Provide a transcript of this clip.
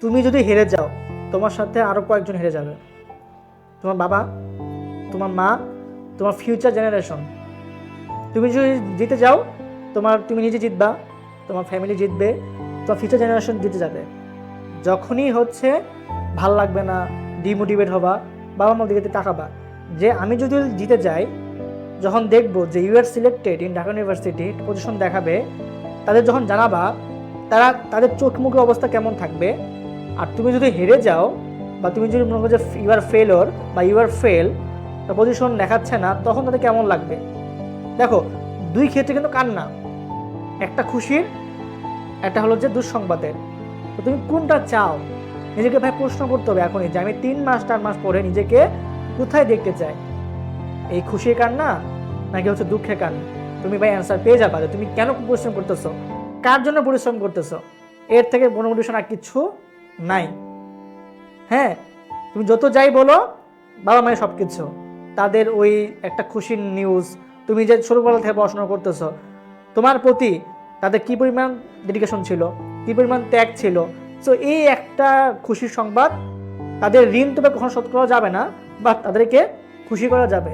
তুমি যদি হেরে যাও, তোমার সাথে আরও কয়েকজন হেরে যাবে। তোমার বাবা, তোমার মা, তোমার ফিউচার জেনারেশন। তুমি যদি জিতে যাও, তুমি নিজে জিতবা, তোমার ফ্যামিলি জিতবে, তোমার ফিউচার জেনারেশন জিতে যাবে। যখনই ভাল লাগবে না, ডিমোটিভেট হবা, বাবা মার দিকে তাকাবা যে আমি যদি জিতে যাই, যখন দেখবো যে you are selected in Dhaka university, position দেখাবে, তাদের যখন জানাবা, তাদের চোখ মুখের অবস্থা কেমন থাকবে। আর তুমি যদি হেরে যাও, বা তুমি যদি মনে করো যে ইউ আর ফেলর বা ইউ আর ফেল, পজিশন দেখাচ্ছে না, তখন তাদের কেমন লাগবে। দেখো, দুই ক্ষেত্রে কিন্তু কান্না, একটা খুশির, একটা হলো যে দুঃসংবাদের। তো তুমি কোনটা চাও? নিজেকে ভাই প্রশ্ন করতে হবে এখনই যে আমি 3 মাস 4 মাস পরে নিজেকে কোথায় দেখতে চাই, এই খুশির কান্না নাকি দুঃখের কান্না? তুমি ভাই অ্যান্সার পেয়ে যাবা যে তুমি কেন পরিশ্রম করতেছো, কার জন্য পরিশ্রম করতেছো। এর থেকে বড় মোটিভেশন আর কিছু নাই। হ্যাঁ, তুমি যত যাই বলো, বাবা মায়ের সব কিছু, তাদের ওই একটা খুশির নিউজ, তুমি যে ছোটবেলা থেকে পড়াশোনা করতেছো, তোমার প্রতি তাদের কি পরিমাণ ডেডিকেশন ছিল, কি পরিমাণ ত্যাগ ছিল। সো এই একটা খুশির সংবাদ, তাদের ঋণ তবে কখনো শোধ করা যাবে না, বা তাদেরকে খুশি করা যাবে।